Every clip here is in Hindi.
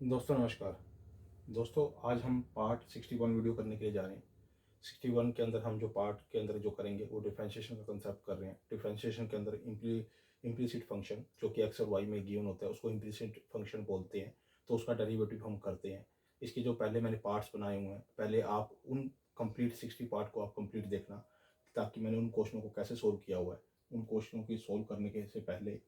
दोस्तों नमस्कार। दोस्तों आज हम पार्ट 61 वीडियो करने के लिए जा रहे हैं। 61 के अंदर हम जो पार्ट के अंदर जो करेंगे वो डिफरेंशिएशन का कंसेप्ट कर रहे हैं। डिफरेंशिएशन के अंदर इम्प्लीसिट फंक्शन जो कि एक्स और वाई में गिवन होता है उसको इम्प्लीसिट फंक्शन बोलते हैं, तो उसका डेरिवेटिव हम करते हैं। इसके जो पहले मैंने पार्ट्स बनाए हुए हैं, पहले आप उन कंप्लीट 60 पार्ट को आप कंप्लीट देखना, ताकि मैंने उन क्वेश्चनों को कैसे सोल्व किया हुआ है। उन क्वेश्चनों की सोल्व करने के से पहले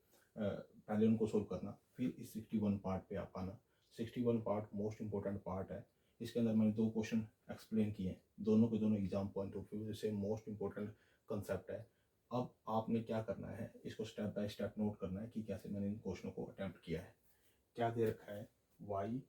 उनको सोल्व करना, फिर इस 61 पार्ट पे आप आना। 61 पार्ट मोस्ट इंपॉर्टेंट पार्ट है। इसके अंदर मैंने दो क्वेश्चन एक्सप्लेन किए हैं, दोनों के दोनों एग्जाम पॉइंट ऑफ व्यू से मोस्ट इंपॉर्टेंट कंसेप्ट है। अब आपने क्या करना है, इसको स्टेप बाय स्टेप नोट करना है कि कैसे मैंने इन क्वेश्चनों को अटेम्प्ट किया है। क्या दे रखा है, वाई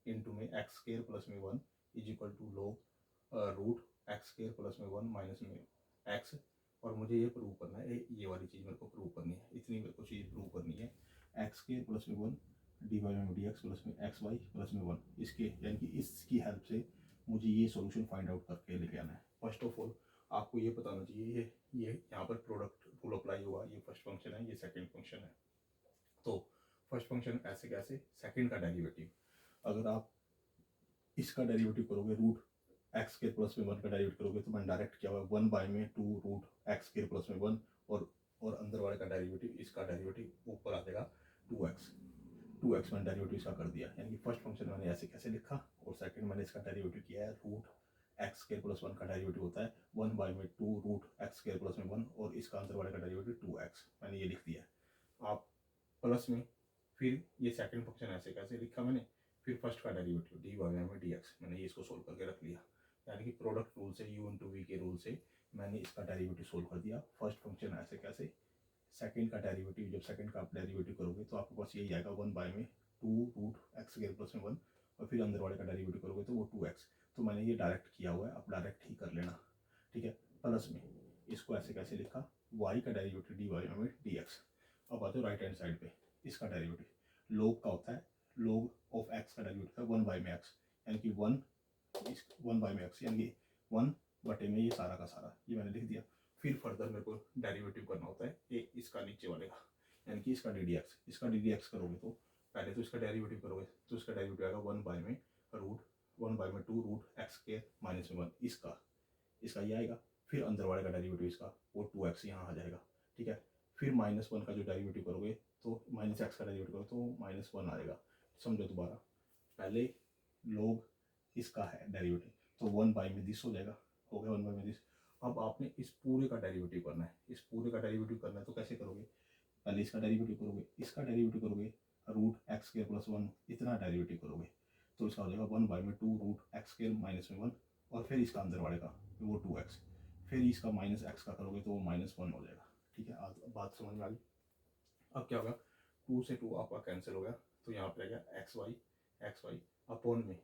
इंटू में एक्स स्केयर प्लस में वन इज इक्वल टू लोग रूट एक्स स्केयर प्लस में वन माइनस में एक्स, और मुझे ये प्रूव करना है, ये वाली चीज़ मेरे को प्रूव करनी है, इतनी मेरे को चीज़ प्रूव करनी है। एक्स स्केयर प्लस में वन डी वाई में डी एक्स प्लस में एक्स वाई प्लस में वन, इसके यानी कि इसकी हेल्प से मुझे ये सॉल्यूशन फाइंड आउट करके लेके आना है। फर्स्ट ऑफ ऑल आपको ये पता होना चाहिए, ये यहाँ पर प्रोडक्ट रूल अप्लाई हुआ, ये फर्स्ट फंक्शन है, ये सेकंड फंक्शन है। तो फर्स्ट फंक्शन ऐसे कैसे, सेकंड का डेरिवेटिव अगर आप इसका डेरिवेटिव करोगे, रूट एक्स के प्लस में वन का डेरिवेटिव करोगे, तो मैंने डायरेक्ट किया हुआ वन बाय में टू रूट एक्स के प्लस में वन, और अंदर वाले का डेरिवेटिव, इसका डेरिवेटिव ऊपर आ जाएगा टू एक्स मैंने डेरिवेटिव इसका कर दिया। यानी कि फर्स्ट फंक्शन मैंने ऐसे कैसे लिखा, और सेकंड मैंने इसका डेरिवेटिव किया है, रूट एक्स के प्लस वन का डेरिवेटिव होता है वन बाय में टू रूट एक्स के प्लस में वन, और इसका अंदर वाले का डेरिवेटिव टू एक्स, मैंने ये लिख दिया। आप प्लस में फिर ये सेकंड फंक्शन ऐसे कैसे लिखा मैंने, फिर फर्स्ट का डेरिवेटिव डी वाई में डी एक्स, मैंने ये इसको सोल्व करके रख लिया। यानी कि प्रोडक्ट रूल से, यू इंटू वी के रूल से मैंने इसका डेरिवेटिव सोल्व कर दिया। फर्स्ट फंक्शन ऐसे कैसे, सेकंड का डेरिवेटिव, जब सेकंड का आप डेरिवेटिव करोगे तो आपके पास यही आएगा वन बाय में two root x square plus में वन, और फिर अंदर वाले का डेरिवेटिव करोगे तो वो टू एक्स। तो मैंने ये डायरेक्ट किया हुआ है, आप डायरेक्ट ही कर लेना, ठीक है। प्लस में इसको ऐसे कैसे लिखा, वाई का डेरिवेटिव डी वाई में डी एक्स। अब आ जाओ राइट हैंड साइड पे, इसका डेरिवेटिव लोग का होता है, लोग ऑफ एक्स का डेरिवेटिव है वन बाई में एक्स, यानी कि वन बाई में एक्स, यानी कि वन बटे में ये सारा का सारा, ये मैंने लिख दिया। फिर फर्दर मेरे को डेरिवेटिव करना होता है इसका नीचे वाले का, यानी कि इसका डी डी एक्स। इसका डी डी एक्स करोगे तो पहले तो इसका डेरिवेटिव करोगे तो इसका डेरिवेटिव आएगा वन बाय में रूट वन बाय में टू रूट एक्स के माइनस में वन, इसका ये आएगा। फिर अंदर वाले का डेरिवेटिव इसका वो टू एक्स यहाँ आ जाएगा, ठीक है। फिर माइनस वन का जो डेरिवेटिव करोगे तो माइनस एक्स का डेरिवेटिव करोगे तो माइनस वन आएगा। समझो दोबारा, पहले लोग इसका है डेरिवेटिव, तो वन बाई में दिस हो जाएगा, हो गया वन बाई में दिस। अब आपने इस पूरे का डेरिवेटिव करना है, इस पूरे का डेरिवेटिव करना है तो कैसे करोगे, पहले इसका डेरिवेटिव करोगे, इसका डेरिवेटिव करोगे, रूट एक्स के प्लस वन इतना डेरिवेटिव करोगे तो इसका हो जाएगा वन बाई में टू रूट एक्स के माइनस में वन, और फिर इसका अंदर वाले का वो टू एक्स, फिर इसका माइनस एक्स का करोगे तो वो माइनस वन हो जाएगा, ठीक है। आज बात समझ में आ गई। अब क्या होगा, टू से टू आपका कैंसिल हो गया, तो यहाँ पे आ गया एक्स वाई अपॉन में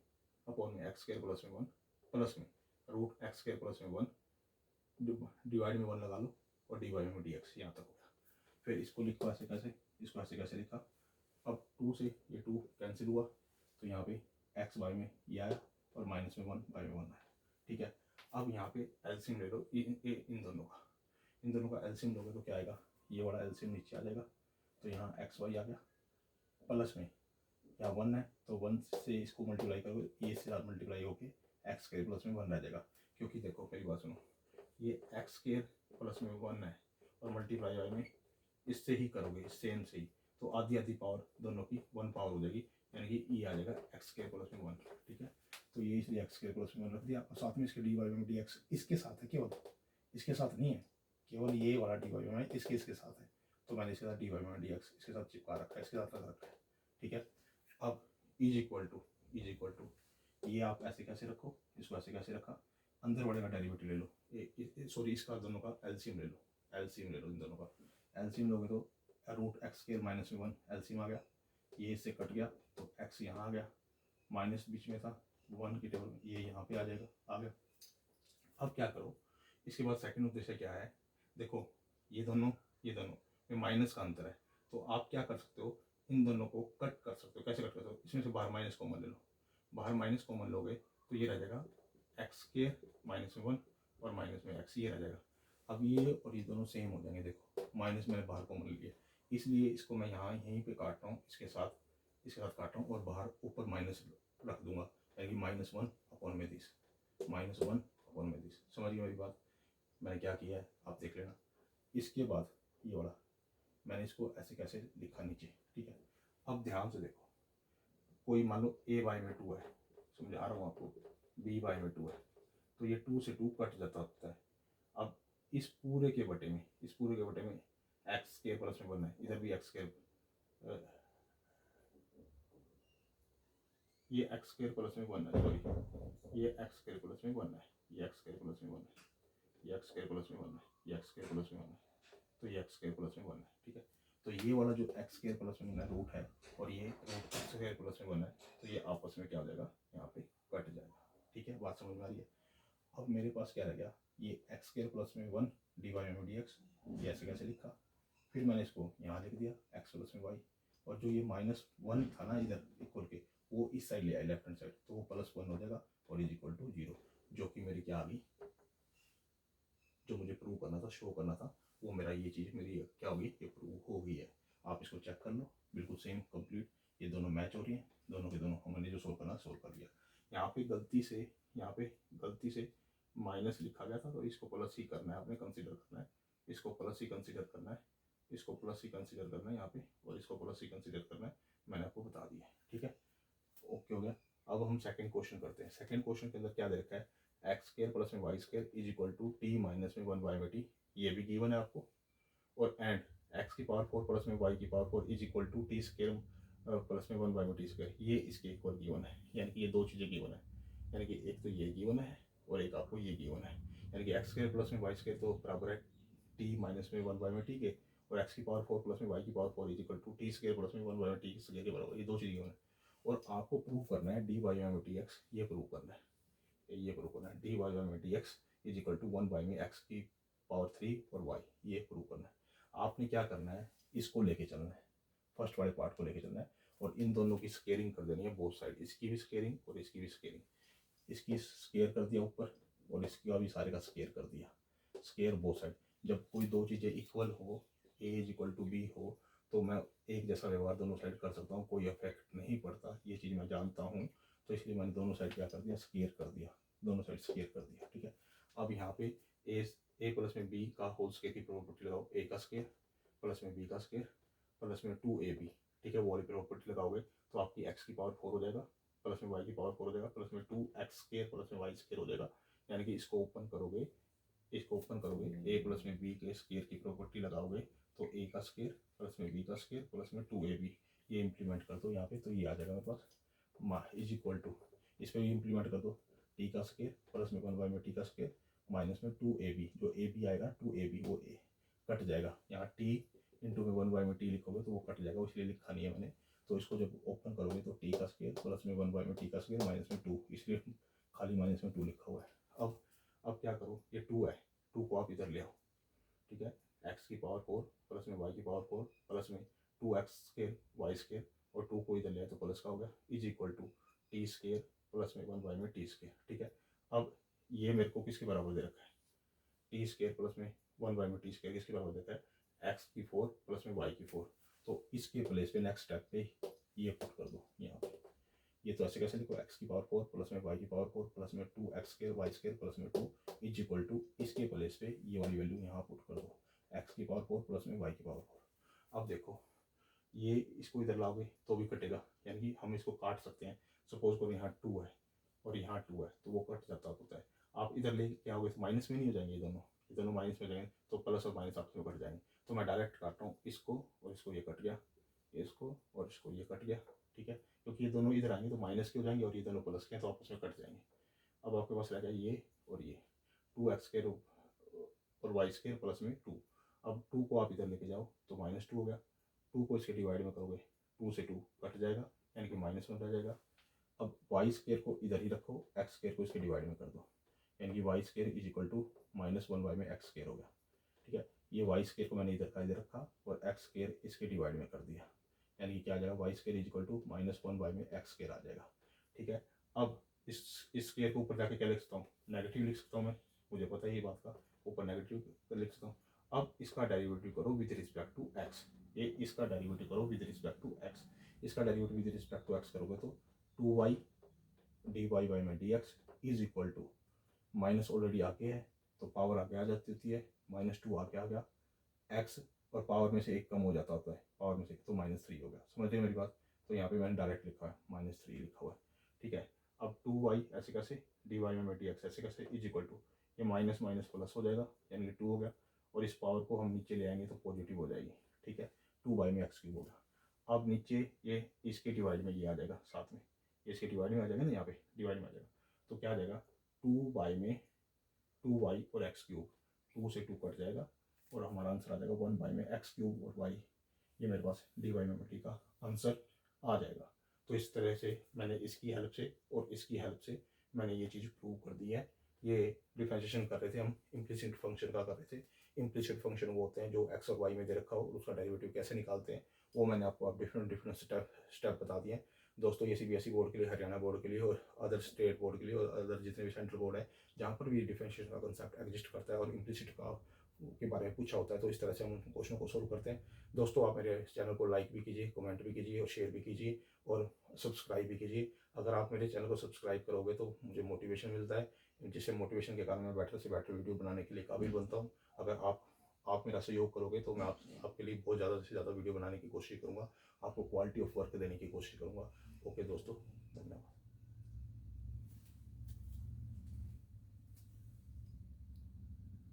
एक्स स्क्वायर प्लस में वन, प्लस में रूट एक्स स्क्वायर प्लस में वन, डिवाइड में वन लगा लो, और डी वाई में डी एक्स, यहाँ तक हो गया। फिर इसको लिखो ऐसे कैसे, इसको ऐसे कैसे लिखा, अब टू से ये टू कैंसिल हुआ, तो यहाँ पे एक्स वाई में ये आया, और माइनस में वन बाई में वन आया, ठीक है। अब यहाँ पे एलसीएम ले लो इन दोनों का एलसीएम लोगे तो क्या आएगा, ये वाला एलसीएम नीचे आ जाएगा, तो यहाँ एक्स वाई आ गया, प्लस में यहाँ वन है तो वन से इसको मल्टीप्लाई करोगे, ये से साथ मल्टीप्लाई होके एक्स स्क्वायर प्लस में वन रह जाएगा। क्योंकि देखो मेरी बात सुनो, ये एक्स स्क्वायर प्लस में वन है, और मल्टीप्लाई वाई में इससे ही करोगे, इस सेम से ही, तो आधी आधी पावर दोनों की वन पावर हो जाएगी, यानी कि ये आ जाएगा एक्स स्क्वायर प्लस में वन, ठीक है। तो ये इसलिए एक्स स्क्वायर प्लस में वन रख दिया, और साथ में इसके डी वाई में डी एक्स इसके साथ है, केवल इसके साथ नहीं है, केवल ये वाला डी वाई में इसके साथ है, तो मैंने इसके साथ डी वाई में डी एक्स इसके साथ चिपका रखा है, इसके साथ रख रखा है, ठीक है। अब इज इक्वल टू ये आप ऐसे कैसे रखो, इसको ऐसे कैसे रखा, अंदर वाले का डेरिवेटिव ले लो, सॉरी इसका दोनों का एलसीएम ले लो, इन दोनों का एलसीएम लोगे तो रूट एक्स स्क्वायर माइनस में वन एलसीएम आ गया, ये इससे कट गया तो एक्स यहाँ आ गया, माइनस बीच में था वन की टेबल, ये यहाँ पे आ जाएगा, आ गया। अब क्या करो, इसके बाद सेकंड उद्देश्य क्या है, देखो ये दोनों में माइनस का अंतर है, तो आप क्या कर सकते हो, इन दोनों को कट कर सकते हो। कैसे कट कर सकते हो, इसमें से बाहर माइनस कॉमन ले लो, बाहर माइनस कॉमन लोगे तो ये रह जाएगा एक्स के माइनस में वन और माइनस में एक्स, ये रह जाएगा। अब ये और ये दोनों सेम हो जाएंगे, देखो माइनस मैंने बाहर कॉमन लिया, इसलिए इसको मैं यहाँ यहीं पे काट रहा हूँ, इसके साथ इसके साथ काट रहा हूँ और बाहर ऊपर माइनस रख दूंगा, यानी कि -1 अपॉन में दिस, -1 अपॉन में दिस। समझ गए मेरी बात? मैंने क्या किया है आप देख लेना। इसके बाद ये वाला मैंने इसको ऐसे कैसे लिखा नीचे, ठीक है। अब ध्यान से देखो, कोई मान लो a/2 है, समझा रहा हूँ आपको, b/2 है, तो ये 2 से 2 कट जाता होता है। अब इस पूरे के बटे में एक्स स्क्वायर प्लस में 1 है, इधर भी एक्स स्क्वायर, ये एक्स स्क्वायर प्लस में 1 है, सॉरी ये एक्स स्क्वायर प्लस में 1 है, ये एक्स स्क्वायर प्लस में 1 है, ये एक्स स्क्वायर प्लस में 1 है, ये एक्स स्क्वायर प्लस में 1 है, तो ये एक्स स्क्वायर प्लस में 1 है, ठीक है। तो ये वाला जो एक्स स्क्वायर प्लस में 1 है रूट है, और ये रूट एक्स स्क्वायर प्लस में 1 है, तो ये आपस में क्या हो जाएगा, यहाँ पे कट जाएगा, ठीक है। बात समझ में आ रही है? अब मेरे पास क्या रह गया, ये एक्स स्क्वायर प्लस में 1 dy/dx, ये ऐसे कैसे लिखा, फिर मैंने इसको यहाँ लिख दिया एक्स प्लस में वाई, और जो ये -1 था ना इधर इक्वल के, वो इस साइड ले आए लेफ्ट हैंड साइड, तो वो +1 हो जाएगा और इज इक्वल टू 0, जो कि मेरी क्या आ गई, जो मुझे प्रूव करना था, शो करना था, वो मेरा ये चीज़ मेरी क्या होगी, ये प्रूव हो गई है। आप इसको चेक कर लो, बिल्कुल सेम कंप्लीट, ये दोनों मैच हो रही हैं, दोनों के दोनों हमने जो सोल्व करना सोल्व कर लिया। यहाँ पे गलती से माइनस लिखा गया था, तो इसको प्लस ही करना है, आपने कंसिडर करना है, इसको प्लस ही कंसिडर करना है, इसको प्लस ही कंसिडर करना है यहाँ पे, और इसको प्लस ही कंसिडर करना है, मैंने आपको बता दिया, ठीक है। ओके हो गया। अब हम सेकंड क्वेश्चन करते हैं। सेकंड क्वेश्चन के अंदर क्या दे रखा है, एक्स स्क्वायर प्लस में y square is equal to t minus में 1/t, ये भी गिवन है आपको, और एंड एक्स की पावर 4 प्लस में वाई की power 4 is equal to t square plus में 1/t स्क्वायर, ये इसके इक्वल गिवन है, यानी कि ये दो चीज़ें गिवन है, यानी कि एक तो ये गिवन है और एक आपको ये गिवन है, यानी कि एक्स स्क्वायर प्लस में वाई स्क्वायर तो बराबर है टी माइनस में 1/t के, और एक्स की पावर 4 प्लस में वाई की power 4 is equal to t square plus में 1/t स्क्वायर के बराबर, ये दो चीज़ें गिवन है। और आपको प्रूव करना है dy/dx, ये प्रूव करना है, dy/dx इज इक्वल टू 1 में एक्स की पावर 3 और y, ये प्रूव करना है। आपने क्या करना है, इसको लेके चलना है, फर्स्ट वाले पार्ट को लेके चलना है, और इन दोनों की स्केयरिंग कर देनी है बोथ साइड, इसकी भी स्केयरिंग और इसकी भी स्केयरिंग, इसकी स्केयर कर दिया ऊपर और इसका भी सारे का स्केयर कर दिया, स्केयर बोथ साइड। जब कोई दो चीज़ें इक्वल हो, a is equal to b हो, तो मैं एक जैसा व्यवहार दोनों साइड कर सकता हूँ, कोई इफेक्ट नहीं पड़ता, ये चीज़ मैं जानता हूँ, तो इसलिए मैंने दोनों साइड क्या कर दिया, स्केयर कर दिया, दोनों साइड स्केयर कर दिया, ठीक है। अब यहाँ पे ए प्लस में बी का होल स्केयर की प्रॉपर्टी लगाओ, ए का स्केयर प्लस में बी का स्केयर प्लस में 2ab, ठीक है, वो वाली प्रॉपर्टी लगाओगे तो आपकी एक्स की पावर 4 हो जाएगा, प्लस में वाई की पावर 4 हो जाएगा, प्लस में 2x स्केयर प्लस में वाई स्केयर हो जाएगा, यानी कि इसको ओपन करोगे ए प्लस में बी के स्केयर की प्रॉपर्टी लगाओगे, तो ए का स्केयर प्लस में बी का स्केयर प्लस में 2ab, ये इंप्लीमेंट कर दो यहाँ पे, तो ये आ जाएगा मेरे पास इज इक्वल टू, इस पर भी इंप्लीमेंट कर दो, टी का स्केयर प्लस में 1 में टी का स्केयर माइनस में 2ab, जो ए बी आएगा 2ab वो ए कट जाएगा, यहाँ टी इंटू में 1 में टी लिखोगे तो वो कट जाएगा, इसलिए लिखा नहीं है मैंने। तो इसको जब ओपन करोगे तो टी का स्केयर प्लस में 1 में टी का स्केयर माइनस में 2, इसलिए खाली माइनस में 2 लिखा हुआ है। अब क्या करो, ये 2 है, 2 को आप इधर ले आओ, ठीक है, एक्स की पावर 4 प्लस में वाई की पावर 4 प्लस में 2x स्केयर वाई स्केयर, और 2 को इधर ले आए तो प्लस का हो गया, is equal to t square plus में 1 में टी स्केयर, ठीक है। अब ये मेरे को किसके बराबर दे रखा है, टी स्केयर प्लस में 1 में टी स्केयर किसके बराबर देता है, एक्स की 4 प्लस में वाई की 4, तो इसके प्लेस पे नेक्स्ट स्टेप पे ये पुट कर दो यहाँ पे, ये तो ऐसे कैसे लिखो, एक्स की पावर 4 प्लस में वाई की पावर 4 प्लस में 2x square y square plus में 2 इज इक्वल टू, इसके प्लेस पे ये वाली वैल्यू यहाँ पुट कर दो, एक्स की पावर 4 प्लस में वाई की पावर 4। अब देखो ये इसको इधर लाओगे तो भी कटेगा, यानी कि हम इसको काट सकते हैं, सपोज करो यहाँ 2 है और यहाँ 2 है, तो वो कट जाता होता है। आप इधर ले क्या होगा, माइनस में नहीं हो जाएंगे, ये दोनों माइनस में जाएंगे, तो प्लस और माइनस आपस में कट जाएंगे। तो मैं डायरेक्ट काटता हूँ इसको और इसको, ये कट गया, इसको और इसको, ये कट गया, ठीक है, क्योंकि ये दोनों इधर आएंगे तो माइनस के हो जाएंगे और ये दोनों प्लस के हैं तो आपस में कट जाएंगे। अब आपके पास रह गया ये और ये, 2x स्केयर और वाई स्केयर प्लस में 2। अब 2 को आप इधर लेके जाओ तो -2 हो गया, 2 को इसके डिवाइड में करोगे 2 से 2 कट जाएगा, यानी कि -1 रह जाएगा। अब वाई स्केयर को इधर ही रखो, एक्स स्केयर को इसके डिवाइड में कर दो, यानी कि y square is equal to -1 में एक्स स्केयर हो गया, ठीक है। ये वाई स्केयर को मैंने इधर का इधर रखा और एक्स स्केयर इसके डिवाइड में कर दिया, यानी कि क्या आ जाएगा, y square is equal to -1 में एक्स स्केयर आ जाएगा, ठीक है। अब इस स्केयर को ऊपर जाके क्या लिख सकता हूँ, नेगेटिव लिख सकता हूँ मैं, मुझे पता है ये बात का, ऊपर नेगेटिव लिख सकता हूँ। अब इसका डेरिवेटिव करो विद रिस्पेक्ट टू एक्स, ये इसका डेरिवेटिव करो विद रिस्पेक्ट टू एक्स। इसका derivative with respect to x करोगे तो 2y dy बाई में dx is equal to, minus already आके है तो पावर आगे आ जाती होती है, -2 आके आ गया x, और पावर में से एक कम हो जाता होता है, पावर में से एक तो -3 हो गया। समझ रहे मेरी बात? तो यहाँ पे मैंने डायरेक्ट लिखा है -3 लिखा हुआ है, ठीक है। अब 2y ऐसे कैसे, dy में dx ऐसे कैसे, इज इक्वल टू, ये माइनस माइनस प्लस हो जाएगा यानी कि 2 हो गया, और इस पावर को हम नीचे ले आएंगे तो पॉजिटिव हो जाएगी, ठीक है। 2y में x क्यूब होगा। अब नीचे ये इसके डिवाइड में ये आ जाएगा साथ में, इसके डिवाइड में आ जाएगा ना, यहाँ पे डिवाइड में आ जाएगा, तो क्या आ जाएगा 2y में 2y और x क्यूब, 2 से 2 कट जाएगा और हमारा आंसर आ जाएगा 1 में x क्यूब और y, ये मेरे पास dy में टी का आंसर आ जाएगा। तो इस तरह से मैंने इसकी हेल्प से और इसकी हेल्प से मैंने ये चीज़ प्रूव कर दी है। ये डिफरेंशिएशन कर रहे थे हम, इम्प्लिसिट फंक्शन का कर रहे थे। इम्प्लिसिट फंक्शन वो होते हैं जो x और y में दे रखा हो, उसका डेरिवेटिव कैसे निकालते हैं वो मैंने आपको अब डिफरेंट स्टेप बता दिए हैं। दोस्तों ये CBSE बोर्ड के लिए, हरियाणा बोर्ड के लिए और अदर स्टेट बोर्ड के लिए और अदर जितने भी सेंट्रल बोर्ड है जहाँ पर भी डिफरेंशिएशन का कंसेप्ट एग्जिस्ट करता है और इम्प्लिसिट का के बारे में पूछा होता है, तो इस तरह से हम क्वेश्चनों को सोल्व करते हैं। दोस्तों आप मेरे चैनल को लाइक भी कीजिए, कमेंट भी कीजिए और शेयर भी कीजिए और सब्सक्राइब भी कीजिए। अगर आप मेरे चैनल को सब्सक्राइब करोगे तो मुझे मोटिवेशन मिलता है, जिससे मोटिवेशन के कारण मैं बेटर से बेटर वीडियो बनाने के लिए काबिल बनता हूँ। अगर आप मेरा सहयोग करोगे तो मैं आपके लिए बहुत ज़्यादा से ज़्यादा वीडियो बनाने की कोशिश करूँगा, आपको क्वालिटी ऑफ वर्क देने की कोशिश करूँगा। ओके दोस्तों, धन्यवाद।